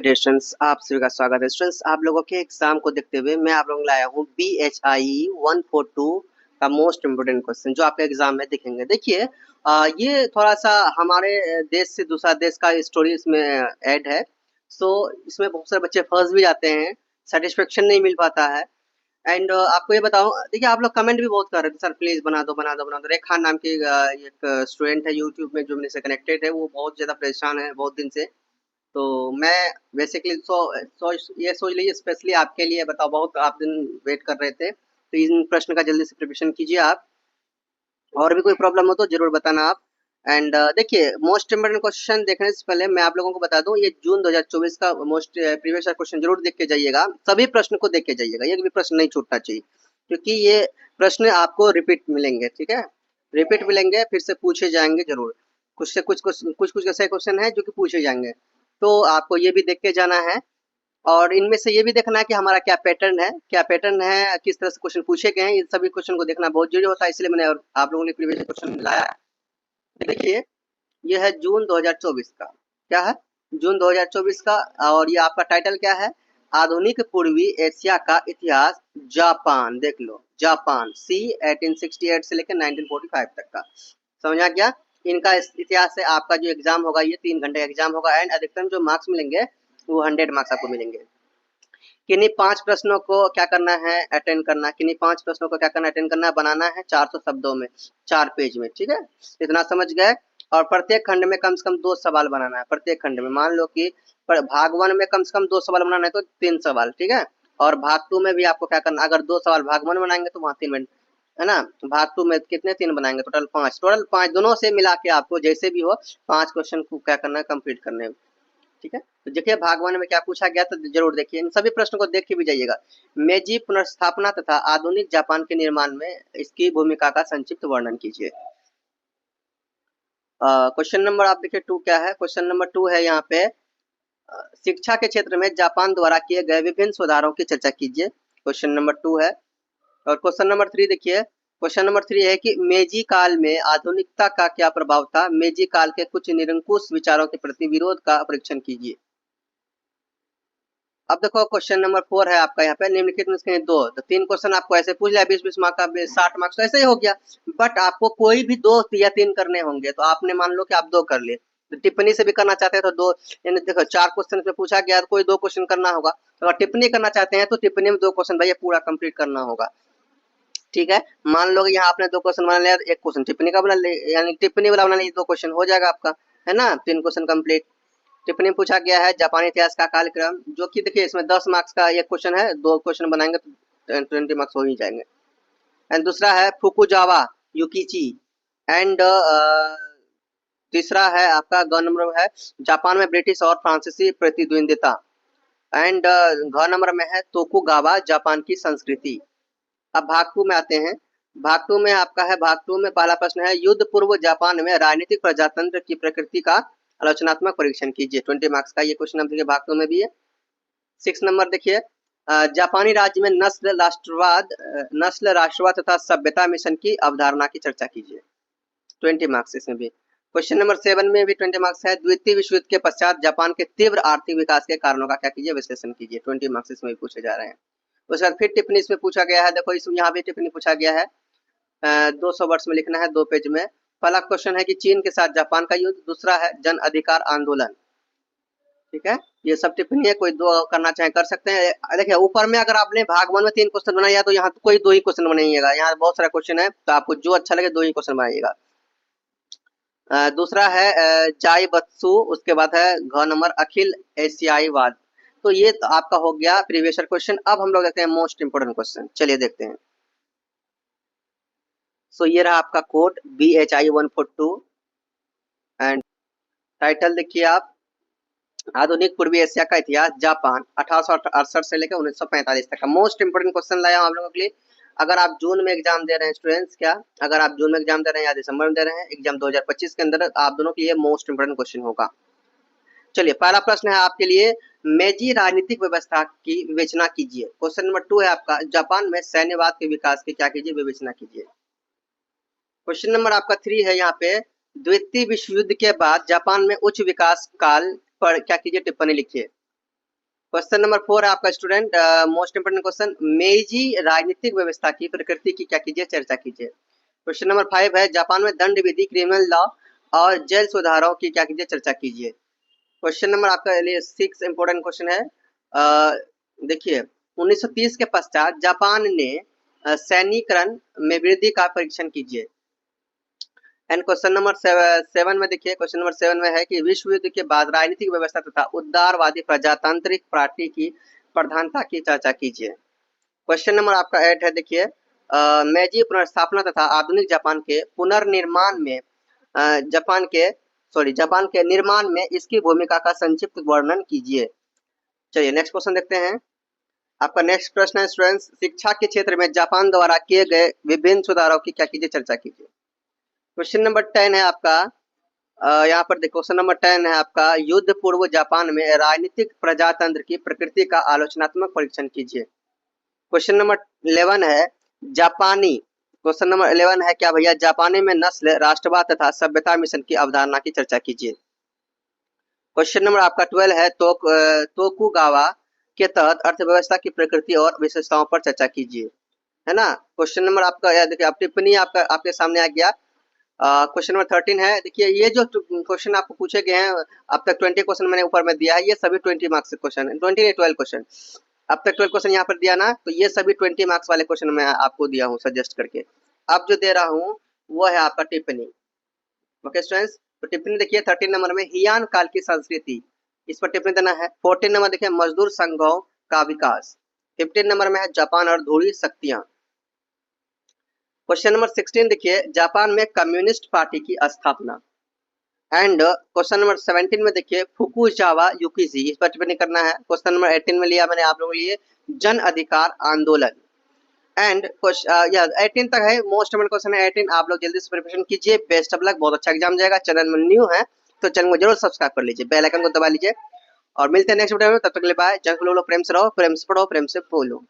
Dear students, आप सभी का स्वागत है। स्टूडेंट्स, आप लोगों के एग्जाम को देखते हुए मैं आप लोगों को लाया हूँ BHIE 142 का मोस्ट इम्पोर्टेंट क्वेश्चन जो आपके एग्जाम में दिखेंगे। देखिए, ये थोड़ा सा हमारे देश से दूसरा देश का स्टोरी इसमें ऐड है। सो इसमें बहुत सारे बच्चे फंस भी जाते हैं, सेटिस्फेक्शन नहीं मिल पाता है। एंड आपको ये बताऊं, देखिए आप लोग कमेंट भी बहुत कर रहे थे, सर प्लीज बना दो बना दो बना दो। रेखा नाम की एक स्टूडेंट है यूट्यूब में जो मेरे से कनेक्टेड है, वो बहुत ज्यादा परेशान है बहुत दिन से। तो मैं बेसिकली ये सोच लीजिए स्पेशली आपके लिए बताओ, बहुत आप दिन वेट कर रहे थे, तो इन प्रश्न का जल्दी से प्रिपरेशन कीजिए आप। और भी कोई प्रॉब्लम हो तो जरूर बताना आप। एंड देखिए, मोस्ट इम्पोर्टेंट क्वेश्चन देखने से पहले मैं आप लोगों को बता दूं, ये जून 2024 का मोस्ट प्रीवियस क्वेश्चन जरूर देख के जाइएगा। सभी प्रश्न को देख के जाइएगा, एक भी प्रश्न नहीं छूटना चाहिए, क्योंकि ये प्रश्न आपको रिपीट मिलेंगे। ठीक है, रिपीट मिलेंगे, फिर से पूछे जाएंगे जरूर। कुछ से कुछ ऐसे क्वेश्चन है जो कि पूछे जाएंगे, तो आपको ये भी देख के जाना है। और इनमें से ये भी देखना है कि हमारा क्या पैटर्न है, किस तरह से क्वेश्चन पूछे गए हैं। इन सभी क्वेश्चन को देखना बहुत जरूरी होता है, इसलिए मैंने आप लोगों के लिए प्रीवियस क्वेश्चन लाया है। देखिए, ये है जून 2024 का। क्या है? जून 2024 का। और ये आपका टाइटल क्या है? आधुनिक पूर्वी एशिया का इतिहास, जापान। देख लो, जापान सी 1868 से लेकर 1945 तक का। समझ आ गया? इनका इतिहास से आपका जो एग्जाम होगा ये 3 घंटे का एग्जाम होगा। एंड अधिकतम जो मार्क्स मिलेंगे वो 100 मार्क्स आपको मिलेंगे। किन्हीं 5 प्रश्नों को क्या करना है? अटेंड करना। किन्हीं 5 प्रश्नों को क्या करना है? अटेंड करना है। बनाना है 400 शब्दों में, 4 पेज में। ठीक है, इतना समझ गए। और प्रत्येक खंड में कम से कम 2 सवाल बनाना है। प्रत्येक खंड में मान लो कि भाग 1 में कम से कम 2 सवाल बनाना है तो 3 सवाल। ठीक है, और भाग 2 में भी आपको क्या करना, अगर 2 सवाल भाग 1 बनाएंगे तो वहाँ 3 मिनट है ना। भाग 2 में कितने 3 बनाएंगे? टोटल 5। टोटल 5 दोनों से मिला के आपको जैसे भी हो 5 क्वेश्चन को क्या करना है? कंप्लीट करने हैं। ठीक है, तो देखिए भाग 1 में क्या पूछा गया तो जरूर देखिए, इन सभी प्रश्नों को देख के भी जाइएगा। मेजी पुनर्स्थापना तथा आधुनिक जापान के निर्माण में इसकी भूमिका का संक्षिप्त वर्णन कीजिए। क्वेश्चन नंबर आप देखिए 2 क्या है? क्वेश्चन नंबर 2 है यहाँ पे, शिक्षा के क्षेत्र में जापान द्वारा किए गए विभिन्न सुधारों की चर्चा कीजिए। क्वेश्चन नंबर 2 है। और क्वेश्चन नंबर 3 देखिए, क्वेश्चन नंबर 3 है कि मेजी काल में आधुनिकता का क्या प्रभाव था? मेजी काल के कुछ निरंकुश विचारों के प्रति विरोध का परीक्षण कीजिए। अब देखो क्वेश्चन नंबर 4 है आपका यहाँ पे, निम्नलिखित में से 2 तो 3 क्वेश्चन आपको ऐसे पूछ लिया, 20-20 मार्क का, 60 मार्क्स तो ऐसे ही हो गया। बट आपको कोई भी 2 या 3 करने होंगे, तो आपने मान लो कि आप 2 कर लिए, तो टिप्पणी से भी करना चाहते हैं तो 2, यानी देखो 4 क्वेश्चन पे पूछा गया तो कोई 2 क्वेश्चन करना होगा। तो अगर टिप्पणी करना चाहते हैं तो टिप्पणी में 2 क्वेश्चन भैया पूरा कंप्लीट करना होगा। ठीक है, मान लो कि यहाँ आपने 2 क्वेश्चन बना लिया, 1 क्वेश्चन टिप्पणी का बना लिया, यानी टिप्पणी वाला बना लिया, 2 क्वेश्चन हो जाएगा आपका, है ना। 3 क्वेश्चन कंप्लीट। टिप्पणी में पूछा गया है जापानी इतिहास का कालक्रम, जो कि देखिए इसमें 10 मार्क्स का एक क्वेश्चन है, 2 क्वेश्चन बनाएंगे तो 20 मार्क्स हो ही जाएंगे। एंड दूसरा है फुकुजावा युकिची। एंड तीसरा है आपका ग नंबर है, जापान में ब्रिटिश और फ्रांसीसी प्रतिद्वंदिता। एंड घ नंबर में है तोकुगावा जापान की संस्कृति। अब भाग 2 में आते हैं। भाग 2 में आपका है, भाग 2 में पहला प्रश्न है, युद्ध पूर्व जापान में राजनीतिक प्रजातंत्र की प्रकृति का आलोचनात्मक परीक्षण कीजिए। 20 मार्क्स का ये क्वेश्चन अब देखिए भाग 2 में भी है। 6 नंबर देखिए, जापानी राज्य में नस्ल राष्ट्रवाद तथा सभ्यता मिशन की अवधारणा की चर्चा कीजिए। 20 मार्क्स इसमें भी। क्वेश्चन नंबर 7 में भी 20 मार्क्स है, द्वितीय विश्व युद्ध के पश्चात जापान के तीव्र आर्थिक विकास के कारणों का क्या कीजिए? विश्लेषण कीजिए। 20 मार्क्स इसमें भी पूछे जा रहे हैं। उसके बाद फिर टिप्पणी इसमें पूछा गया है, देखो इसमें यहाँ भी टिप्पणी पूछा गया है, 200 वर्ड्स में लिखना है, 2 पेज में। पहला क्वेश्चन है कि चीन के साथ जापान का युद्ध, दूसरा है जन अधिकार आंदोलन। ठीक है, ये सब टिप्पणी है, कोई 2 करना चाहे कर सकते हैं। देखिए ऊपर में अगर आपने भाग 1 में 3 क्वेश्चन बनाया तो यहाँ कोई 2 ही क्वेश्चन बनाइएगा, यहाँ बहुत सारा क्वेश्चन है, तो आपको जो अच्छा लगे 2 ही क्वेश्चन बनाइएगा। दूसरा है जाई बत्सु, उसके बाद है घ नंबर अखिल एशियाई वाद। तो ये तो आपका हो गया प्रीवियस क्वेश्चन। अब हम लोग देखते हैं मोस्ट इंपोर्टेंट क्वेश्चन, चलिए देखते हैं। सो ये रहा आपका कोड BHIE 142। एंड टाइटल देखिए आप, आधुनिक पूर्वी एशिया का इतिहास, जापान 1868 से लेकर 1945 तक का। मोस्ट इंपोर्टेंट क्वेश्चन लाया हूं आप लोगों के लिए। अगर आप जून में एग्जाम दे रहे हैं स्टूडेंट्स, क्या अगर आप जून में एग्जाम दे रहे हैं या दिसंबर में दे रहे हैं एग्जाम 2025 के अंदर, आप दोनों के लिए मोस्ट इंपोर्टेंट क्वेश्चन होगा। चलिए पहला प्रश्न है आपके लिए, मेजी राजनीतिक व्यवस्था की विवेचना कीजिए। क्वेश्चन नंबर 2 है आपका, जापान में सैन्यवाद के विकास की क्या कीजिए? विवेचना कीजिए। क्वेश्चन नंबर आपका 3 है यहाँ पे, द्वितीय विश्व युद्ध के बाद जापान में उच्च विकास काल पर क्या कीजिए? टिप्पणी लिखिए। क्वेश्चन नंबर 4 है आपका स्टूडेंट, मोस्ट इंपोर्टेंट क्वेश्चन, मेजी राजनीतिक व्यवस्था की प्रकृति की क्या कीजिए, चर्चा कीजिए। क्वेश्चन नंबर 5 है, जापान में दंड विधि, क्रिमिनल लॉ और जेल सुधारों की क्या कीजिए, चर्चा कीजिए। क्वेश्चन नंबर आपका लिए 6 इंपोर्टेंट क्वेश्चन है, देखिए 1930 के पश्चात जापान ने सैन्यीकरण में वृद्धि का परीक्षण कीजिए। एंड क्वेश्चन नंबर 7 में देखिए, क्वेश्चन नंबर 7 में है कि विश्व युद्ध के बाद राजनीतिक व्यवस्था तथा उदारवादी प्रजातांत्रिक पार्टी की प्रधानता की चर्चा कीजिए। क्वेश्चन नंबर आपका 8 है, देखिए मेजी पुनर्स्थापना तथा आधुनिक जापान के पुनर्निर्माण में जापान के निर्माण में इसकी भूमिका का संक्षिप्त वर्णन कीजिए। चलिए नेक्स्ट क्वेश्चन देखते हैं। आपका नेक्स्ट प्रश्न है स्टूडेंट्स, शिक्षा के क्षेत्र में जापान द्वारा किए गए विभिन्न सुधारों की क्या कीजिए, चर्चा कीजिए। क्वेश्चन नंबर 10 है आपका, यहाँ पर देखो क्वेश्चन नंबर 10 है आपका, युद्ध पूर्व जापान में राजनीतिक प्रजातंत्र की प्रकृति का आलोचनात्मक परीक्षण कीजिए। क्वेश्चन नंबर 11 है जापानी, क्वेश्चन नंबर 11 है क्या भैया, जापानी में नस्ल, राष्ट्रवाद तथा सभ्यता मिशन की अवधारणा की चर्चा कीजिए। क्वेश्चन नंबर आपका 12 है तोकुगावा के तहत अर्थव्यवस्था की प्रकृति और विशेषताओं पर चर्चा कीजिए, है ना। क्वेश्चन नंबर आपका देखिए, आप टिप्पणी आपका आपके सामने आ गया। क्वेश्चन नंबर 13 है, देखिए ये जो क्वेश्चन आपको पूछे गए हैं, अब तक 20 क्वेश्चन मैंने ऊपर में दिया है, ये सभी 20 मार्क्स के क्वेश्चन है, 20 नहीं 12 क्वेश्चन, अब तक 12 क्वेश्चन यहाँ पर दिया ना, तो ये सभी 20 मार्क्स वाले क्वेश्चन मैं आपको दिया हूँ सजेस्ट करके। अब जो दे रहा हूँ वो है आपका टिप्पणी। ओके स्टूडेंट्स, तो टिप्पणी देखिए 13 नंबर में हियान काल की संस्कृति, इस पर टिप्पणी देना है। 14 नंबर देखिए मजदूर संघों का विकास। 15 नंबर में है जापान और ध्रुवीय शक्तियां। क्वेश्चन नंबर 16 देखिए जापान में कम्युनिस्ट पार्टी की स्थापना। एंड क्वेश्चन नंबर 17 में देखिए फुकुजावा युकिजी, इस पर टिप्पणी करना है। क्वेश्चन नंबर 18 में लिया मैंने आप लोगों के लिए जन अधिकार आंदोलन। एंड 18 तक है, मोस्ट इंपोर्टेंट क्वेश्चन है 18, आप लोग जल्दी से प्रिपरेशन कीजिए। बेस्ट ऑफ लक, बहुत अच्छा एग्जाम जाएगा। चैनल में न्यू है तो चैनल को जरूर सब्सक्राइब कर लीजिए, बेल आइकन को दबा लीजिए और मिलते हैं नेक्स्ट वीडियो में। तब तक के लिए बाय। जंग लोग प्रेम से रहो, प्रेम से पढ़ो, प्रेम से बोलो।